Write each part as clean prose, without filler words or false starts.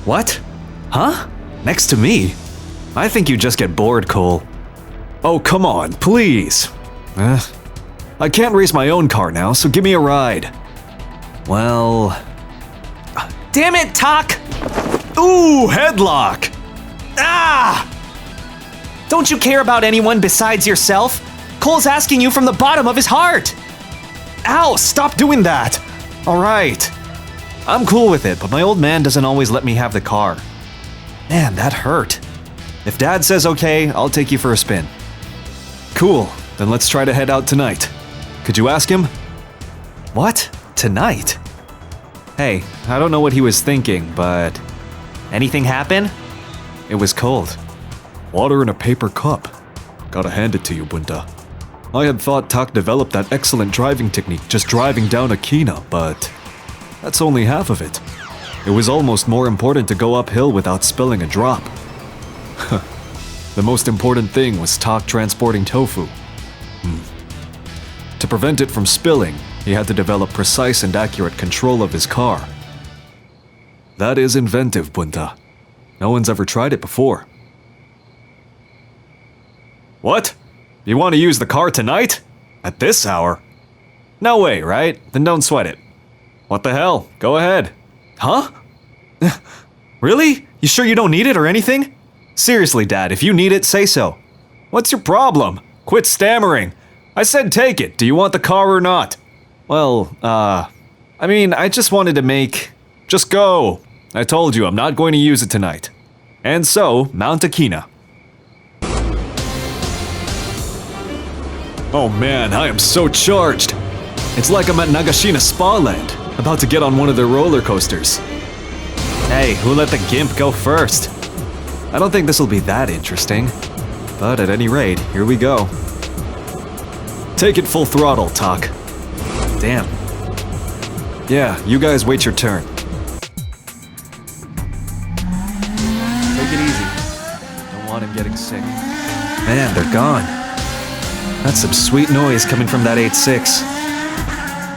What? Huh? Next to me? I think you just get bored, Cole. Oh, come on, please. I can't race my own car now, so give me a ride. Well... Damn it, Tak! Ooh, headlock! Ah! Don't you care about anyone besides yourself? Cole's asking you from the bottom of his heart! Ow, stop doing that! Alright. I'm cool with it, but my old man doesn't always let me have the car. Man, that hurt. If Dad says okay, I'll take you for a spin. Cool, then let's try to head out tonight. Could you ask him? What? Tonight? Hey, I don't know what he was thinking, but... Anything happen? It was cold. Water in a paper cup. Gotta hand it to you, Bunta. I had thought Tak developed that excellent driving technique just driving down Akina, but... that's only half of it. It was almost more important to go uphill without spilling a drop. The most important thing was Tak transporting tofu. To prevent it from spilling, he had to develop precise and accurate control of his car. That is inventive, Bunta. No one's ever tried it before. What? You want to use the car tonight? At this hour? No way, right? Then don't sweat it. What the hell? Go ahead. Huh? Really? You sure you don't need it or anything? Seriously, Dad, if you need it, say so. What's your problem? Quit stammering. I said take it. Do you want the car or not? Well, I mean, I just wanted to make... Just go. I told you I'm not going to use it tonight. And so, Mount Akina. Oh man, I am so charged. It's like I'm at Nagashina Spa Land, about to get on one of their roller coasters. Hey, who let the gimp go first? I don't think this will be that interesting. But at any rate, here we go. Take it full throttle, Tak. Damn. Yeah, you guys wait your turn. Take it easy. Don't want him getting sick. Man, they're gone. That's some sweet noise coming from that 8.6.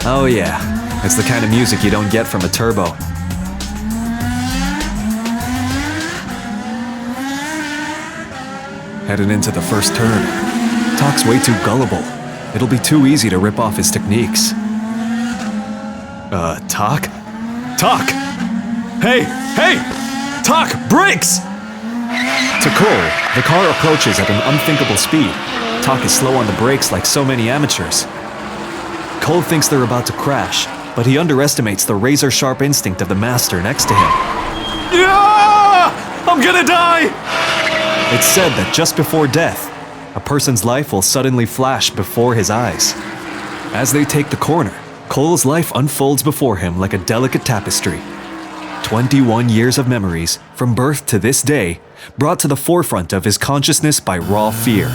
Oh yeah, it's the kind of music you don't get from a turbo. Heading into the first turn. Tak's way too gullible. It'll be too easy to rip off his techniques. Tak? Tak! Hey! Hey! Tak! Brakes! To Cole, the car approaches at an unthinkable speed. Tak is slow on the brakes like so many amateurs. Cole thinks they're about to crash, but he underestimates the razor-sharp instinct of the master next to him. Yeah! I'm gonna die! It's said that just before death, a person's life will suddenly flash before his eyes. As they take the corner, Cole's life unfolds before him like a delicate tapestry. 21 years of memories, from birth to this day, brought to the forefront of his consciousness by raw fear.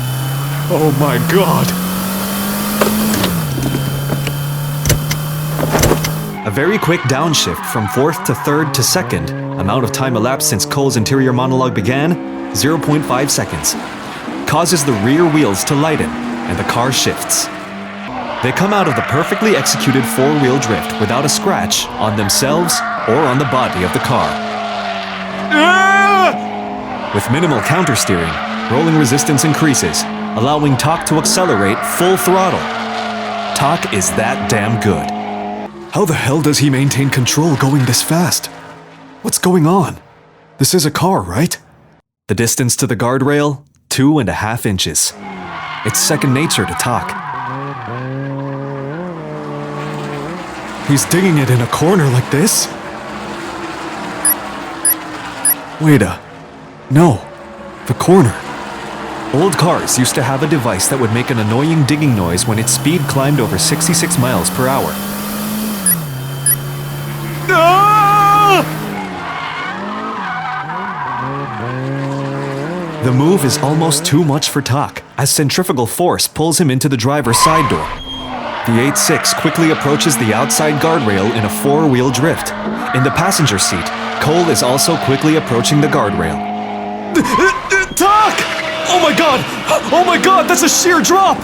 Oh my god! A very quick downshift from 4th to 3rd to 2nd, amount of time elapsed since Cole's interior monologue began, 0.5 seconds, causes the rear wheels to lighten, and the car shifts. They come out of the perfectly executed 4-wheel drift without a scratch on themselves or on the body of the car. With minimal countersteering, rolling resistance increases, allowing Tak to accelerate full throttle. Tak is that damn good. How the hell does he maintain control going this fast? What's going on? This is a car, right? The distance to the guardrail, 2.5 inches. It's second nature to Tak. He's digging it in a corner like this? Wait no, the corner. Old cars used to have a device that would make an annoying digging noise when its speed climbed over 66 miles per hour. The move is almost too much for Tak, as centrifugal force pulls him into the driver's side door. The 8.6 quickly approaches the outside guardrail in a 4-wheel drift. In the passenger seat, Cole is also quickly approaching the guardrail. Tak! Oh my god! Oh my god, that's a sheer drop!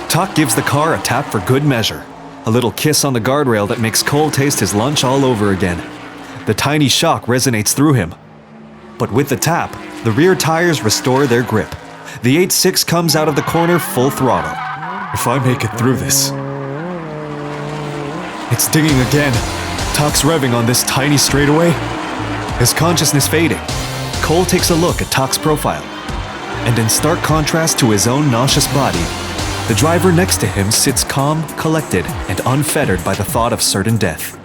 Tak gives the car a tap for good measure. A little kiss on the guardrail that makes Cole taste his lunch all over again. the tiny shock resonates through him. But with the tap, the rear tires restore their grip. The 8.6 comes out of the corner full throttle. If I make it through this... It's dinging again. Tak's revving on this tiny straightaway. His consciousness fading, Cole takes a look at Tak's profile. And in stark contrast to his own nauseous body, the driver next to him sits calm, collected, and unfettered by the thought of certain death.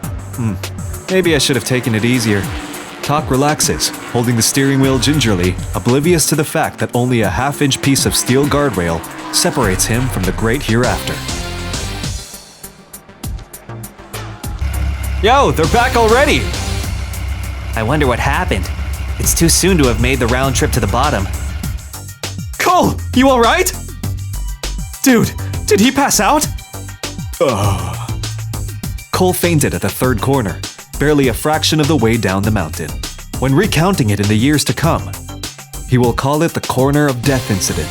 Maybe I should have taken it easier. Tak relaxes, holding the steering wheel gingerly, oblivious to the fact that only a half-inch piece of steel guardrail separates him from the great hereafter. Yo, they're back already! I wonder what happened. It's too soon to have made the round trip to the bottom. Cole, you alright? Dude, did he pass out? Cole fainted at the third corner, barely a fraction of the way down the mountain. When recounting it in the years to come, he will call it the corner of death incident.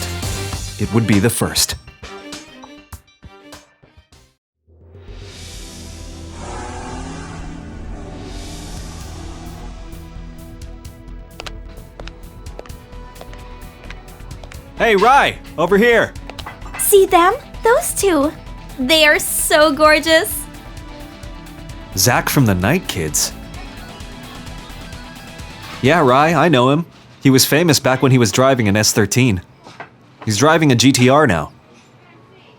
It would be the first. Hey, Rai, over here. See them? Those two. They are so gorgeous. Zach from the Night Kids. Yeah, Rai, I know him. He was famous back when he was driving an S13. He's driving a GTR now.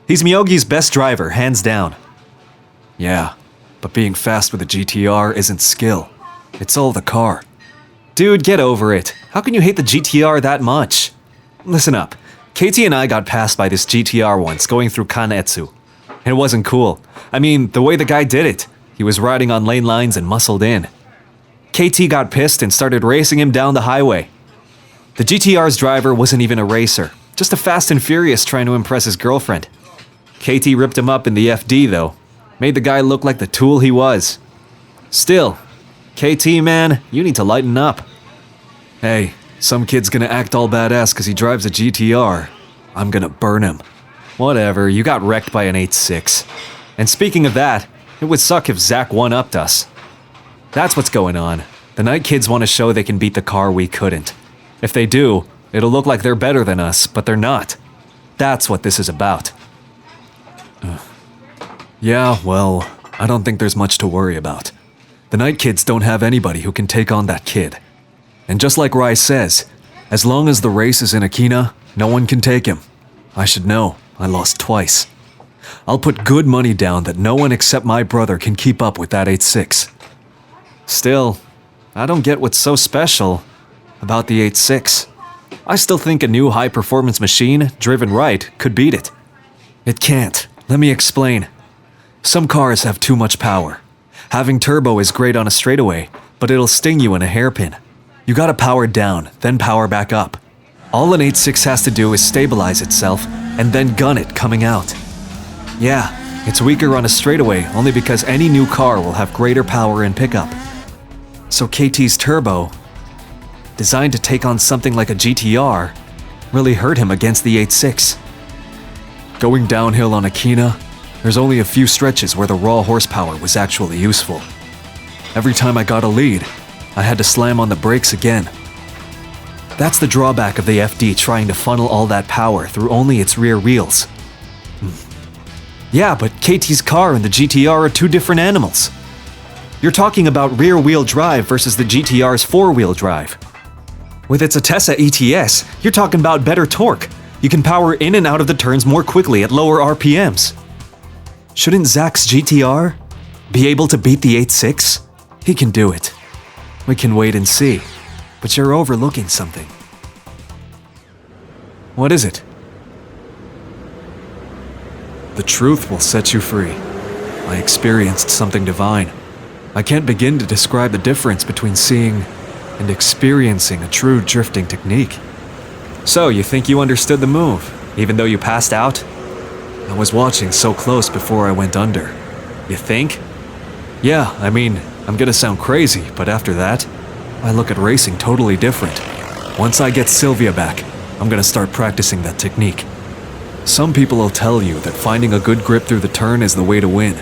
He's Miyogi's best driver, hands down. Yeah, but being fast with a GTR isn't skill. It's all the car. Dude, get over it. How can you hate the GTR that much? Listen up. Katie and I got passed by this GTR once going through Kanetsu. It wasn't cool. I mean, the way the guy did it. He was riding on lane lines and muscled in. KT got pissed and started racing him down the highway. The GTR's driver wasn't even a racer, just a Fast and Furious trying to impress his girlfriend. KT ripped him up in the FD though, made the guy look like the tool he was. Still, KT man, you need to lighten up. Hey, some kid's gonna act all badass cause he drives a GTR. I'm gonna burn him. Whatever, you got wrecked by an 8.6. And speaking of that, it would suck if Zach one-upped us. That's what's going on. The Night Kids want to show they can beat the car we couldn't. If they do, it'll look like they're better than us, but they're not. That's what this is about. Yeah, well, I don't think there's much to worry about. The Night Kids don't have anybody who can take on that kid. And just like Rai says, as long as the race is in Akina, no one can take him. I should know. I lost twice. I'll put good money down that no one except my brother can keep up with that 8.6. Still, I don't get what's so special about the 8.6. I still think a new high-performance machine, driven right, could beat it. It can't. Let me explain. Some cars have too much power. Having turbo is great on a straightaway, but it'll sting you in a hairpin. You gotta power down, then power back up. All an 8.6 has to do is stabilize itself, and then gun it coming out. Yeah, it's weaker on a straightaway only because any new car will have greater power and pickup. So KT's turbo, designed to take on something like a GTR, really hurt him against the 8.6. Going downhill on Akina, there's only a few stretches where the raw horsepower was actually useful. Every time I got a lead, I had to slam on the brakes again. That's the drawback of the FD trying to funnel all that power through only its rear wheels. Yeah, but KT's car and the GTR are two different animals. You're talking about rear-wheel drive versus the GTR's four-wheel drive. With its Atessa ETS, you're talking about better torque. You can power in and out of the turns more quickly at lower RPMs. Shouldn't Zach's GTR be able to beat the 8.6? He can do it. We can wait and see. But you're overlooking something. What is it? The truth will set you free. I experienced something divine. I can't begin to describe the difference between seeing and experiencing a true drifting technique. So, you think you understood the move, even though you passed out? I was watching so close before I went under. You think? Yeah, I mean, I'm gonna sound crazy, but after that, I look at racing totally different. Once I get Sylvia back, I'm gonna start practicing that technique. Some people will tell you that finding a good grip through the turn is the way to win.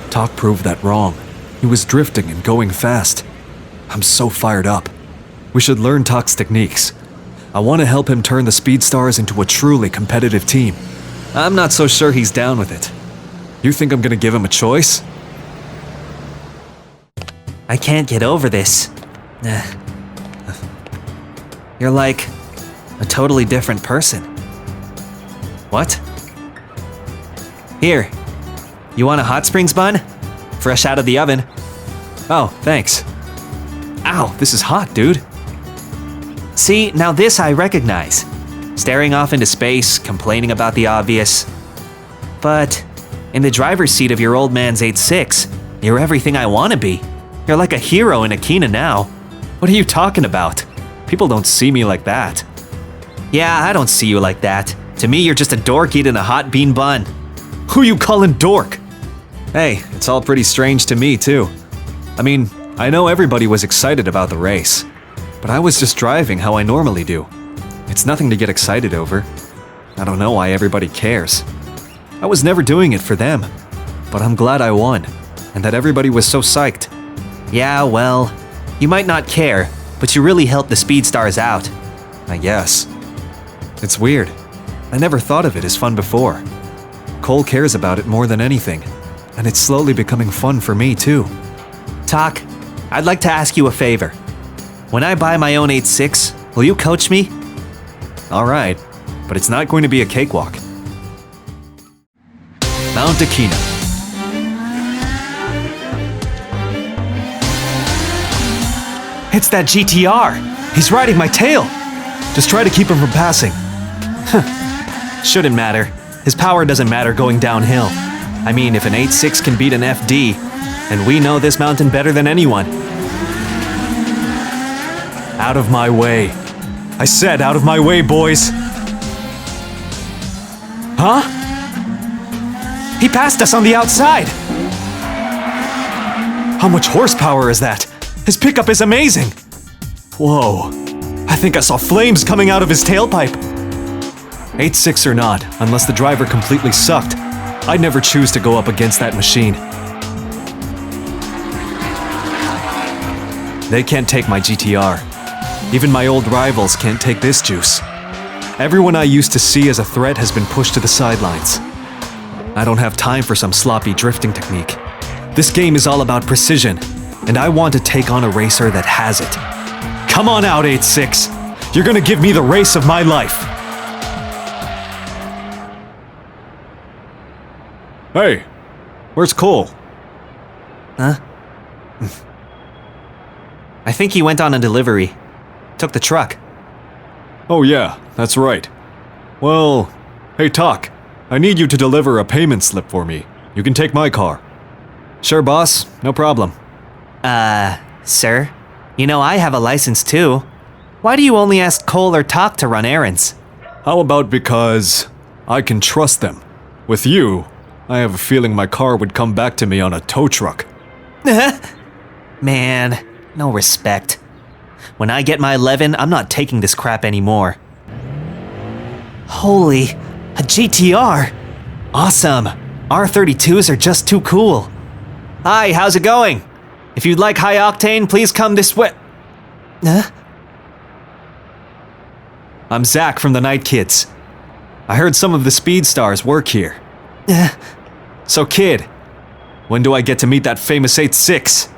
Tak proved that wrong. He was drifting and going fast. I'm so fired up. We should learn Tak's techniques. I want to help him turn the Speed Stars into a truly competitive team. I'm not so sure he's down with it. You think I'm gonna give him a choice? I can't get over this. You're like a totally different person. What? Here. You want a hot springs bun? Fresh out of the oven. Oh, thanks. Ow, this is hot, dude. See, now this I recognize. Staring off into space, complaining about the obvious. But in the driver's seat of your old man's 8.6, you're everything I want to be. You're like a hero in Akina now. What are you talking about? People don't see me like that. Yeah, I don't see you like that. To me, you're just a dork eating a hot bean bun. Who you calling dork? Hey, it's all pretty strange to me, too. I mean, I know everybody was excited about the race, but I was just driving how I normally do. It's nothing to get excited over. I don't know why everybody cares. I was never doing it for them, but I'm glad I won, and that everybody was so psyched. Yeah, well, you might not care, but you really helped the Speed Stars out. I guess. It's weird. I never thought of it as fun before. Cole cares about it more than anything, and it's slowly becoming fun for me too. Tak, I'd like to ask you a favor. When I buy my own 8.6, will you coach me? Alright, but it's not going to be a cakewalk. Mount Akina. It's that GTR! He's riding my tail! Just try to keep him from passing. Shouldn't matter. His power doesn't matter going downhill. I mean, if an 8.6 can beat an FD, and we know this mountain better than anyone. Out of my way. I said out of my way, boys. Huh? He passed us on the outside! How much horsepower is that? His pickup is amazing! Whoa. I think I saw flames coming out of his tailpipe. 8.6 or not, unless the driver completely sucked, I'd never choose to go up against that machine. They can't take my GTR. Even my old rivals can't take this juice. Everyone I used to see as a threat has been pushed to the sidelines. I don't have time for some sloppy drifting technique. This game is all about precision, and I want to take on a racer that has it. Come on out, 8.6. You're gonna give me the race of my life. Hey, where's Cole? Huh? I think he went on a delivery. Took the truck. Oh yeah, that's right. Well, hey Tak, I need you to deliver a payment slip for me. You can take my car. Sure, boss, no problem. Sir? You know I have a license too. Why do you only ask Cole or Tak to run errands? How about because I can trust them? With you, I have a feeling my car would come back to me on a tow truck. Man, no respect. When I get my 11, I'm not taking this crap anymore. Holy, a GTR! Awesome! R32s are just too cool. Hi, how's it going? If you'd like high octane, please come this way. Huh? I'm Zach from the Night Kids. I heard some of the Speed Stars work here. So kid, when do I get to meet that famous 8.6?